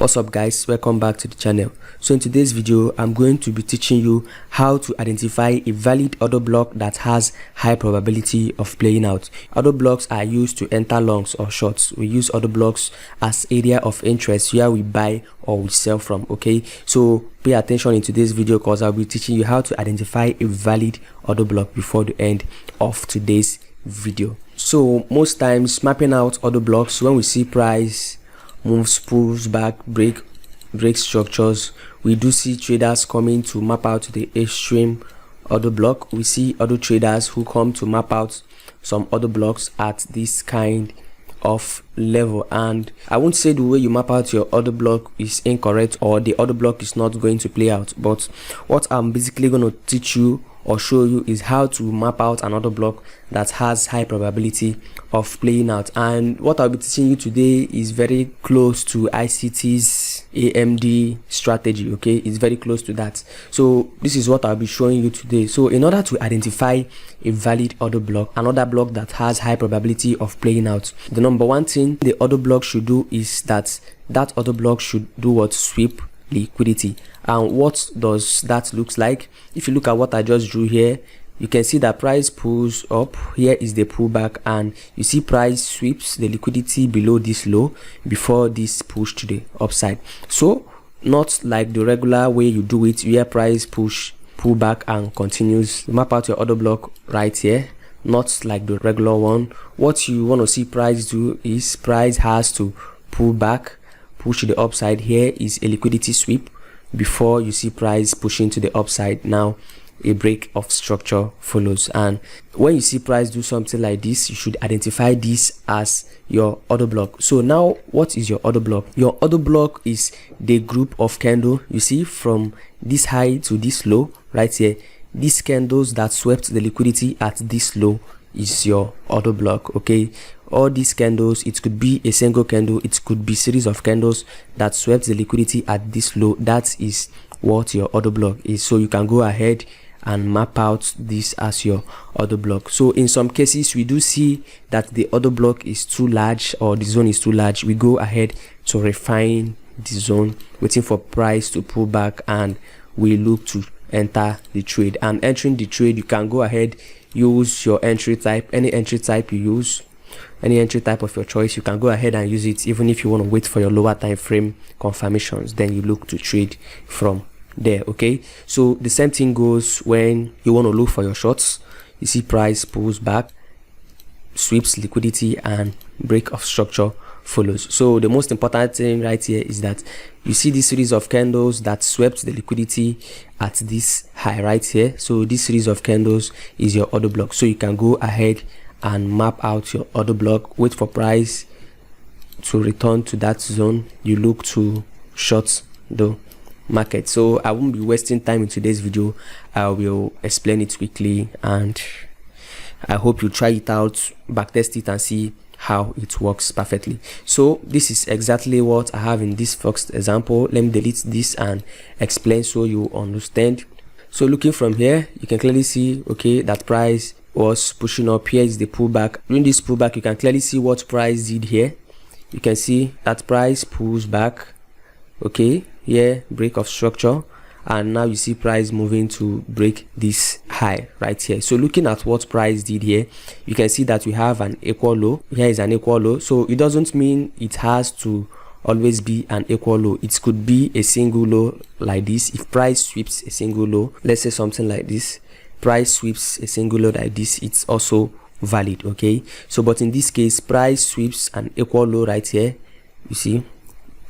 What's up guys, welcome back to the channel. So in today's video I'm going to be teaching you how to identify a valid order block that has high probability of playing out. Order blocks are used to enter longs or shorts. We use order blocks as area of interest where we buy or we sell from. Okay, so pay attention in today's video because I'll be teaching you how to identify a valid order block before the end of today's video. So most times mapping out order blocks, when we see price moves, pulls back, break structures, we do see traders coming to map out the extreme order block. We see other traders who come to map out some order blocks at this kind of level, and I won't say the way you map out your order block is incorrect or the order block is not going to play out, but what I'm basically going to teach you or show you is how to map out an order block that has high probability of playing out. And what I'll be teaching you today is very close to ICT's AMD strategy. Okay, it's very close to that. So this is what I'll be showing you today. So in order to identify a valid order block, another block that has high probability of playing out, the number one thing the order block should do is that order block should do what? Sweep liquidity. And what does that looks like? If you look at what I just drew here, you can see that price pulls up. Here is the pullback, and you see price sweeps the liquidity below this low before this push to the upside. So not like the regular way you do it where price pull back and continues. Map out your order block right here, not like the regular one. What you want to see price do is price has to pull back, push to the upside. Here is a liquidity sweep before you see price pushing to the upside. Now a break of structure follows, and when you see price do something like this, you should identify this as your order block. So now what is your order block? Your order block is the group of candle you see from this high to this low right here. These candles that swept the liquidity at this low is your order block. Okay, all these candles, it could be a single candle, it could be series of candles that swept the liquidity at this low. That is what your order block is. So you can go ahead and map out this as your order block. So in some cases we do see that the order block is too large or the zone is too large. We go ahead to refine the zone, waiting for price to pull back, and we look to enter the trade. And entering the trade, you can go ahead, use your entry type, any entry type you use, any entry type of your choice, you can go ahead and use it. Even if you want to wait for your lower time frame confirmations, then you look to trade from there. Okay, so the same thing goes when you want to look for your shorts. You see price pulls back, sweeps liquidity, and break of structure follows. So the most important thing right here is that you see this series of candles that swept the liquidity at this high right here. So this series of candles is your order block. So you can go ahead and map out your order block, wait for price to return to that zone, you look to short the market. So I won't be wasting time in today's video. I will explain it quickly, and I hope you try it out, backtest it, and see how it works perfectly. So this is exactly what I have in this first example. Let me delete this and explain so you understand. So looking from here, you can clearly see, okay, that price was pushing up. Here is the pullback. During this pullback, you can clearly see what price did here. You can see that price pulls back. Okay, here break of structure, and now you see price moving to break this high right here. So looking at what price did here, you can see that we have an equal low. Here is an equal low. So it doesn't mean it has to always be an equal low. It could be a single low like this. If price sweeps a single low, let's say something like this, price sweeps a single low like this, it's also valid. Okay, so but in this case, price sweeps an equal low right here. You see,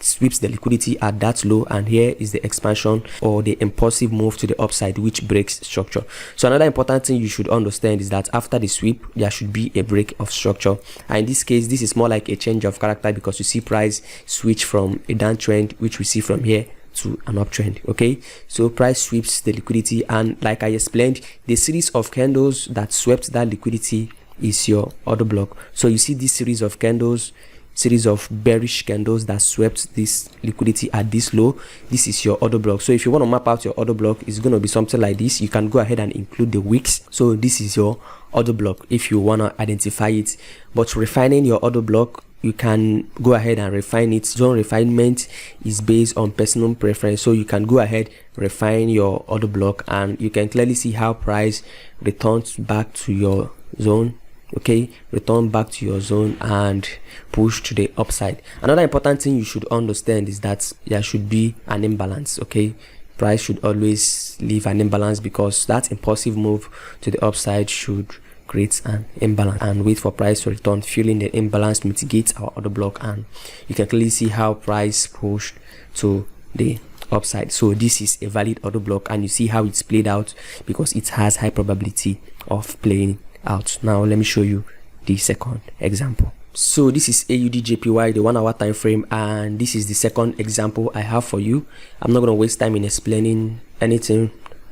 sweeps the liquidity at that low, and here is the expansion or the impulsive move to the upside, which breaks structure. So another important thing you should understand is that after the sweep, there should be a break of structure, and in this case this is more like a change of character, because you see price switch from a downtrend, which we see from here, to an uptrend. Okay, so price sweeps the liquidity, and like I explained, the series of candles that swept that liquidity is your order block. So you see this series of candles, series of bearish candles that swept this liquidity at this low, this is your order block. So if you want to map out your order block, it's going to be something like this. You can go ahead and include the wicks. So this is your order block if you want to identify it. But refining your order block you can go ahead and refine it. Zone refinement is based on personal preference, so you can go ahead, refine your order block, and you can clearly see how price returns back to your zone. Okay, return back to your zone and push to the upside. Another important thing you should understand is that there should be an imbalance. Okay, price should always leave an imbalance, because that impulsive move to the upside should create an imbalance and wait for price to return. Feeling the imbalance mitigates our order block, and you can clearly see how price pushed to the upside. So this is a valid order block, and you see how it's played out because it has high probability of playing out. Now let me show you the second example. So this is AUDJPY, the 1 hour time frame, and this is the second example I have for you. I'm not going to waste time in explaining anything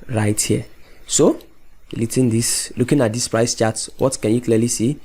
right here. So looking at this price chart, what can you clearly see?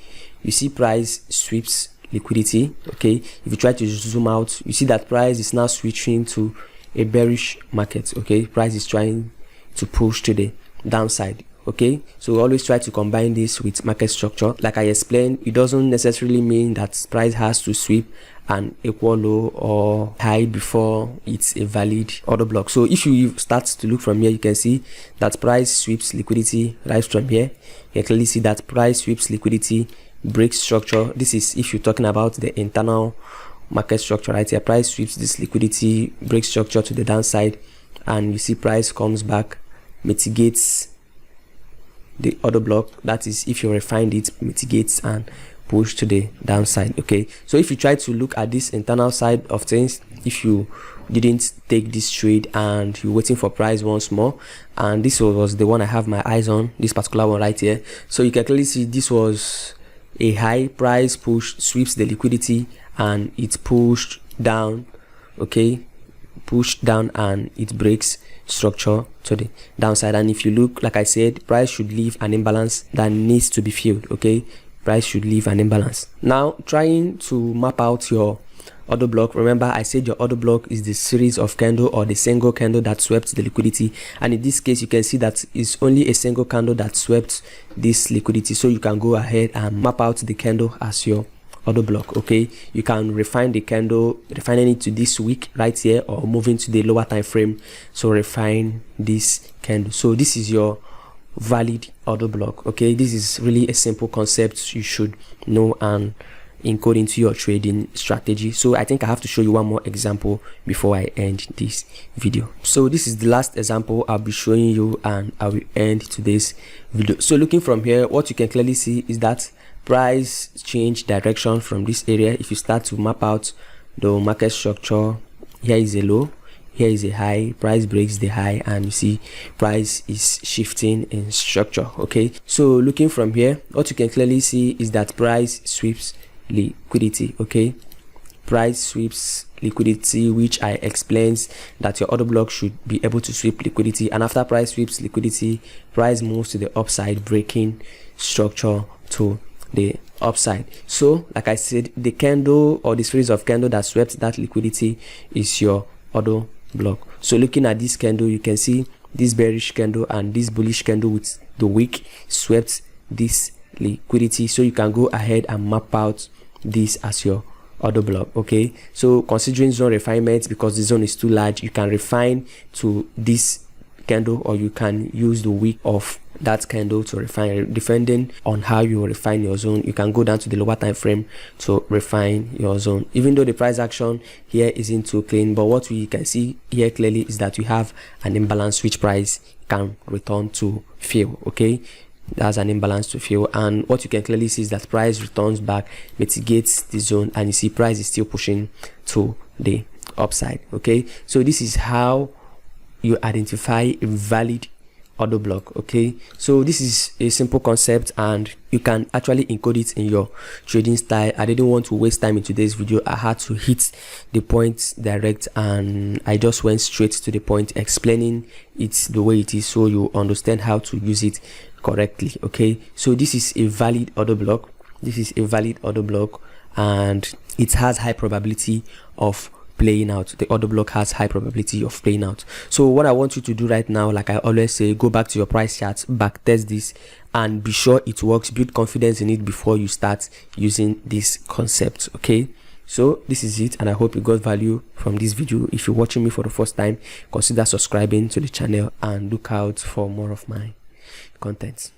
You see price sweeps liquidity. Okay, if you try to zoom out, you see that price is now switching to a bearish market. Okay, price is trying to push to the downside. Okay, so always try to combine this with market structure. Like I explained, it doesn't necessarily mean that price has to sweep an equal low or high before it's a valid order block. So if you start to look from here, you can see that price sweeps liquidity right from here. You can clearly see that price sweeps liquidity, breaks structure. This is if you're talking about the internal market structure right here. Price sweeps this liquidity, breaks structure to the downside, and you see price comes back, mitigates the order block. That is, if you refine it, mitigates and push to the downside. Okay, so if you try to look at this internal side of things, if you didn't take this trade and you're waiting for price once more, and this was the one I have my eyes on, this particular one right here, so you can clearly see this was a high price push, sweeps the liquidity, and it pushed down. Okay, pushed down and it breaks structure to the downside. And if you look, like I said, price should leave an imbalance that needs to be filled. Okay, price should leave an imbalance. Now trying to map out your order block, remember I said your order block is the series of candle or the single candle that swept the liquidity, and in this case you can see that it's only a single candle that swept this liquidity. So you can go ahead and map out the candle as your order block. Okay, you can refine the candle, refining it to this week right here, or moving to the lower time frame. So refine this candle. So this is your valid order block. Okay, this is really a simple concept you should know and encode into your trading strategy. So I think I have to show you one more example before I end this video. So this is the last example I'll be showing you, and I will end today's video. So looking from here, what you can clearly see is that price change direction from this area. If you start to map out the market structure, here is a low, here is a high, price breaks the high, and you see price is shifting in structure. Okay, so looking from here, what you can clearly see is that price sweeps liquidity. Okay, price sweeps liquidity, which I explains that your order block should be able to sweep liquidity, and after price sweeps liquidity, price moves to the upside, breaking structure to the upside. So like I said, the candle or the series of candle that swept that liquidity is your order block. So looking at this candle, you can see this bearish candle and this bullish candle with the wick swept this liquidity. So you can go ahead and map out this as your order block. Okay, so considering zone refinement, because the zone is too large, you can refine to this candle, or you can use the wick of that candle to refine. Depending on how you refine your zone, you can go down to the lower time frame to refine your zone. Even though the price action here isn't too clean, but what we can see here clearly is that we have an imbalance which price can return to fill. Okay, that's an imbalance to fill, and what you can clearly see is that price returns back, mitigates the zone, and you see price is still pushing to the upside. Okay, so this is how you identify a valid order block. Okay, so this is a simple concept and you can actually encode it in your trading style. I didn't want to waste time in today's video. I had to hit the point direct, and I just went straight to the point, explaining it the way it is so you understand how to use it correctly. Okay, so this is a valid order block. This is a valid order block, and it has high probability of playing out. The order block has high probability of playing out. So what I want you to do right now, like I always say, go back to your price charts, back test this, and be sure it works. Build confidence in it before you start using this concept. Okay, so this is it, and I hope you got value from this video. If you're watching me for the first time, consider subscribing to the channel and look out for more of my content.